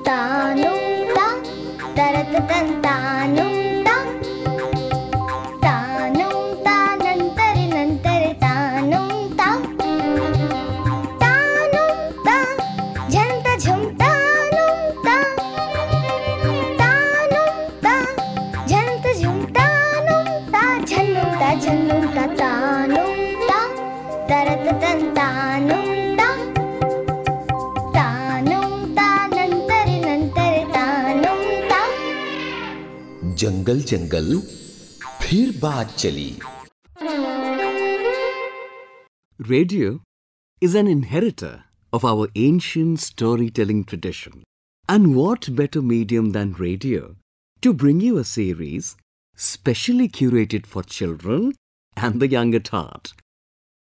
तानुता तरततन तानुता तानुता नंतरि नंतरि तानुता तानुता झंता झुमता नुता तानुता झंता झुमता नुता झनुता झनुता तानुता तरततन तानुता तानुता नंतरि नंतरि तानुता। जंगल जंगल फिर बात चली। Radio is an inheritor of our ancient storytelling tradition. And what better medium than radio to bring you a series specially curated for children and the young at heart,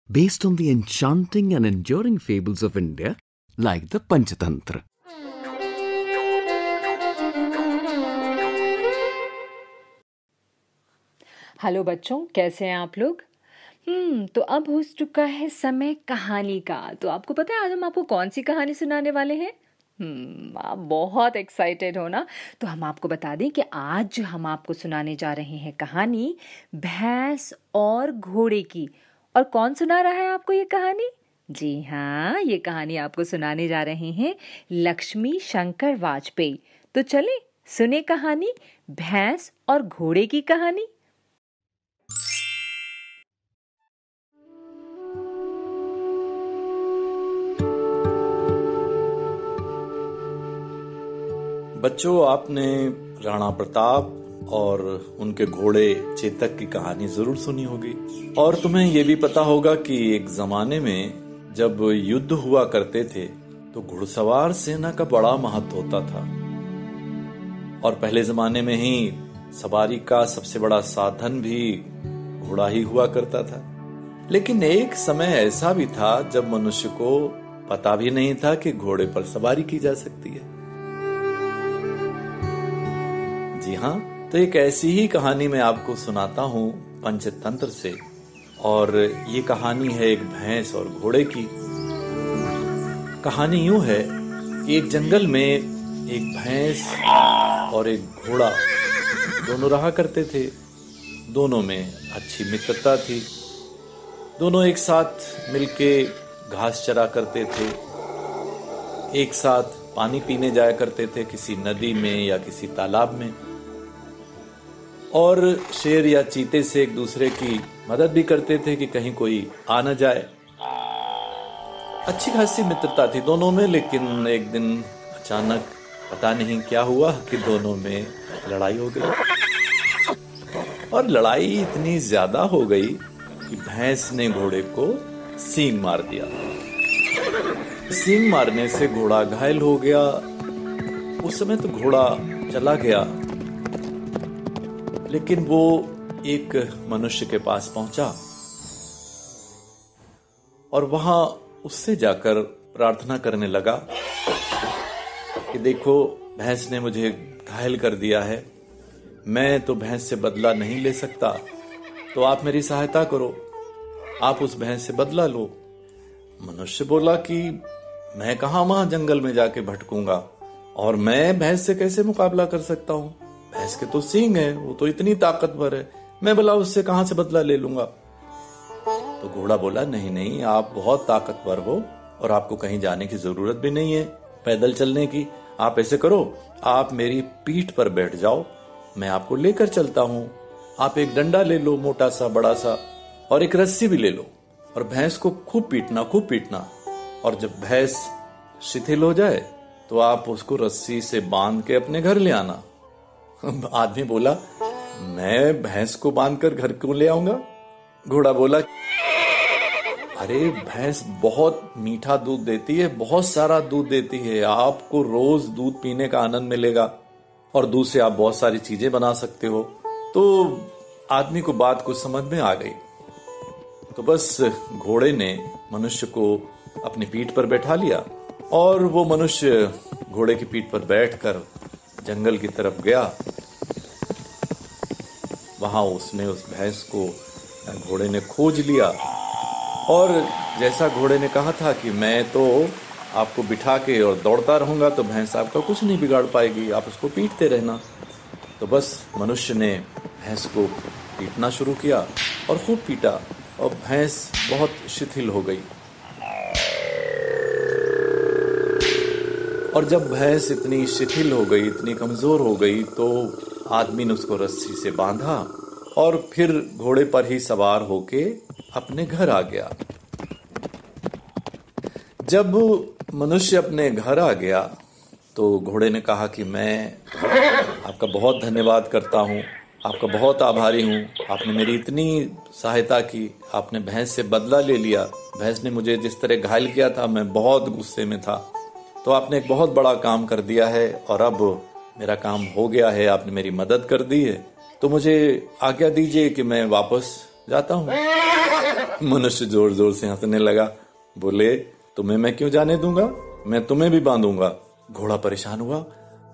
based on the enchanting and enduring fables of India like the Panchatantra. Hello बच्चों, कैसे हैं आप लोग? तो अब हो चुका है समय कहानी का। तो आपको पता है आज हम आपको कौन सी कहानी सुनाने वाले हैं? आप बहुत एक्साइटेड हो ना? तो हम आपको बता दें कि आज जो हम आपको सुनाने जा रहे हैं कहानी भैंस और घोड़े की। और कौन सुना रहा है आपको ये कहानी? जी हाँ, ये कहानी आपको सुनाने जा रहे हैं लक्ष्मी शंकर वाजपेयी। तो चलें सुने कहानी भैंस और घोड़े की कहानी। बच्चों, आपने राणा प्रताप और उनके घोड़े चेतक की कहानी जरूर सुनी होगी। और तुम्हें यह भी पता होगा कि एक जमाने में जब युद्ध हुआ करते थे तो घुड़सवार सेना का बड़ा महत्व होता था। और पहले जमाने में ही सवारी का सबसे बड़ा साधन भी घोड़ा ही हुआ करता था। लेकिन एक समय ऐसा भी था जब मनुष्य को पता भी नहीं था कि घोड़े पर सवारी की जा सकती है। जी हाँ, तो एक ऐसी ही कहानी मैं आपको सुनाता हूँ पंचतंत्र से। और ये कहानी है एक भैंस और घोड़े की। कहानी यूं है कि एक जंगल में एक भैंस और एक घोड़ा दोनों रहा करते थे। दोनों में अच्छी मित्रता थी। दोनों एक साथ मिलके घास चरा करते थे, एक साथ पानी पीने जाया करते थे किसी नदी में या किसी तालाब में। और शेर या चीते से एक दूसरे की मदद भी करते थे कि कहीं कोई आ न जाए। अच्छी खासी मित्रता थी दोनों में। लेकिन एक दिन अचानक पता नहीं क्या हुआ कि दोनों में लड़ाई हो गई। और लड़ाई इतनी ज्यादा हो गई कि भैंस ने घोड़े को सींग मार दिया। सींग मारने से घोड़ा घायल हो गया। उस समय तो घोड़ा चला गया, लेकिन वो एक मनुष्य के पास पहुंचा और वहां उससे जाकर प्रार्थना करने लगा कि देखो, भैंस ने मुझे घायल कर दिया है, मैं तो भैंस से बदला नहीं ले सकता, तो आप मेरी सहायता करो, आप उस भैंस से बदला लो। मनुष्य बोला कि मैं कहां वहां जंगल में जाके भटकूंगा और मैं भैंस से कैसे मुकाबला कर सकता हूं? भैंस के तो सींग है, वो तो इतनी ताकतवर है, मैं भला उससे कहां से बदला ले लूंगा? तो घोड़ा बोला नहीं नहीं, आप बहुत ताकतवर हो और आपको कहीं जाने की जरूरत भी नहीं है पैदल चलने की। आप ऐसे करो, आप मेरी पीठ पर बैठ जाओ, मैं आपको लेकर चलता हूं। आप एक डंडा ले लो, मोटा सा बड़ा सा, और एक रस्सी भी ले लो और भैंस को खूब पीटना। और जब भैंस शिथिल हो जाए तो आप उसको रस्सी से बांध के अपने घर ले आना। आदमी बोला मैं भैंस को बांधकर घर क्यों ले आऊंगा? घोड़ा बोला अरे भैंस बहुत मीठा दूध देती है, बहुत सारा दूध देती है, आपको रोज दूध पीने का आनंद मिलेगा और दूध से आप बहुत सारी चीजें बना सकते हो। तो आदमी को बात कुछ समझ में आ गई। तो बस घोड़े ने मनुष्य को अपनी पीठ पर बैठा लिया और वो मनुष्य घोड़े की पीठ पर बैठकर जंगल की तरफ गया। वहां उसने उस भैंस को घोड़े ने खोज लिया और जैसा घोड़े ने कहा था कि मैं तो आपको बिठा के और दौड़ता रहूंगा तो भैंस आपका कुछ नहीं बिगाड़ पाएगी, आप उसको पीटते रहना। तो बस मनुष्य ने भैंस को पीटना शुरू किया और खूब पीटा और भैंस बहुत शिथिल हो गई। और जब भैंस इतनी शिथिल हो गई, इतनी कमजोर हो गई, तो आदमी ने उसको रस्सी से बांधा और फिर घोड़े पर ही सवार होके अपने घर आ गया। जब मनुष्य अपने घर आ गया तो घोड़े ने कहा कि मैं आपका बहुत धन्यवाद करता हूँ, आपका बहुत आभारी हूँ, आपने मेरी इतनी सहायता की, आपने भैंस से बदला ले लिया। भैंस ने मुझे जिस तरह घायल किया था, मैं बहुत गुस्से में था, तो आपने एक बहुत बड़ा काम कर दिया है और अब मेरा काम हो गया है, आपने मेरी मदद कर दी है, तो मुझे आज्ञा दीजिए कि मैं वापस जाता हूँ। मनुष्य जोर जोर से हंसने लगा, बोले तुम्हें मैं क्यों जाने दूंगा, मैं तुम्हें भी बांधूंगा। घोड़ा परेशान हुआ,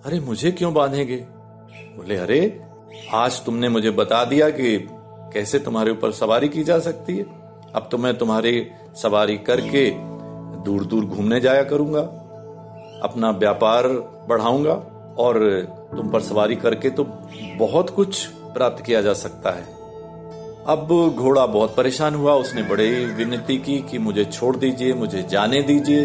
अरे मुझे क्यों बांधेंगे? बोले अरे आज तुमने मुझे बता दिया कि कैसे तुम्हारे ऊपर सवारी की जा सकती है, अब तो मैं तुम्हारी सवारी करके दूर दूर घूमने जाया करूंगा, अपना व्यापार बढ़ाऊंगा और तुम पर सवारी करके तो बहुत कुछ प्राप्त किया जा सकता है। अब घोड़ा बहुत परेशान हुआ, उसने बड़े विनती की कि मुझे छोड़ दीजिए, मुझे जाने दीजिए,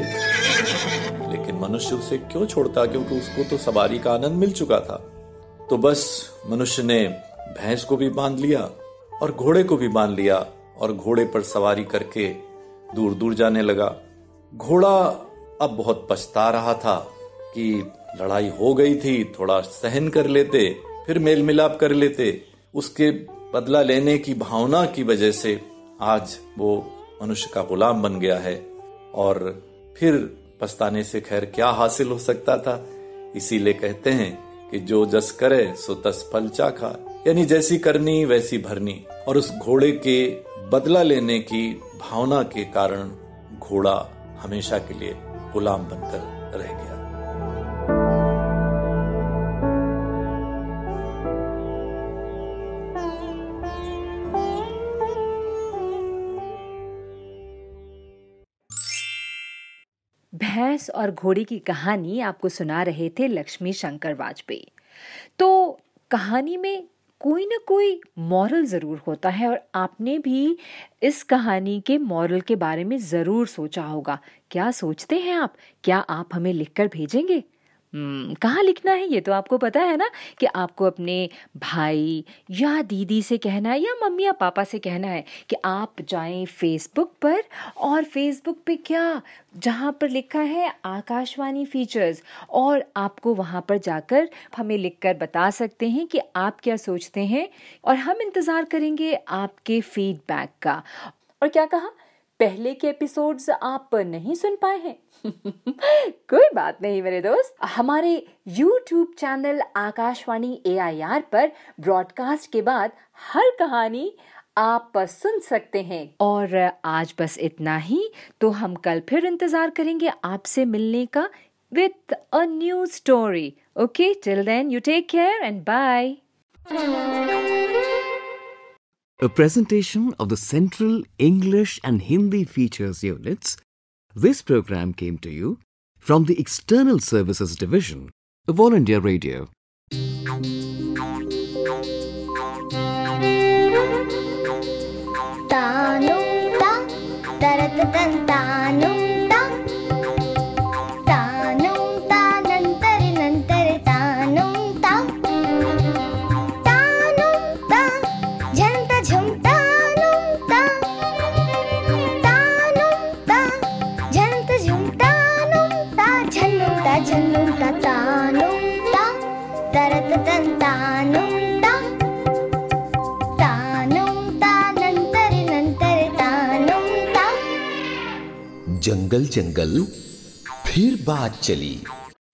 लेकिन मनुष्य उसे क्यों छोड़ता, क्योंकि उसको तो सवारी का आनंद मिल चुका था। तो बस मनुष्य ने भैंस को भी बांध लिया और घोड़े को भी बांध लिया और घोड़े पर सवारी करके दूर दूर जाने लगा। घोड़ा अब बहुत पछता रहा था कि लड़ाई हो गई थी, थोड़ा सहन कर लेते, फिर मेल मिलाप कर लेते। उसके बदला लेने की भावना की वजह से आज वो मनुष्य का गुलाम बन गया है और फिर पछताने से खैर क्या हासिल हो सकता था। इसीलिए कहते हैं कि जो जस करे सो तस फल चाखा, यानी जैसी करनी वैसी भरनी। और उस घोड़े के बदला लेने की भावना के कारण घोड़ा हमेशा के लिए गुलाम बनकर रह गया। भैंस और घोड़ी की कहानी आपको सुना रहे थे लक्ष्मी शंकर वाजपेयी। तो कहानी में कोई ना कोई मॉरल ज़रूर होता है और आपने भी इस कहानी के मॉरल के बारे में ज़रूर सोचा होगा। क्या सोचते हैं आप? क्या आप हमें लिखकर भेजेंगे? कहाँ लिखना है ये तो आपको पता है ना, कि आपको अपने भाई या दीदी से कहना है या मम्मी या पापा से कहना है कि आप जाएं फेसबुक पर, और फेसबुक पे क्या जहाँ पर लिखा है आकाशवाणी फीचर्स, और आपको वहाँ पर जाकर हमें लिखकर बता सकते हैं कि आप क्या सोचते हैं और हम इंतज़ार करेंगे आपके फीडबैक का। और क्या कहा, पहले के एपिसोड्स आप नहीं सुन पाए हैं? कोई बात नहीं मेरे दोस्त, हमारे YouTube चैनल आकाशवाणी AIR पर ब्रॉडकास्ट के बाद हर कहानी आप सुन सकते हैं। और आज बस इतना ही, तो हम कल फिर इंतजार करेंगे आपसे मिलने का with a new story. Okay, till then you take care and bye. A presentation of the Central English and Hindi Features Units. This program came to you from the External Services Division of All India Radio. Tanum ta, taratatan tanum ta, tanum ta nantare nantare tanum ta, tanum ta jhanta jhumta num ta, tanum ta jhanta jhumta num ta, jhanum ta jhanum ta tanum ta, taratatan tanum ta. जंगल जंगल फिर बात चली।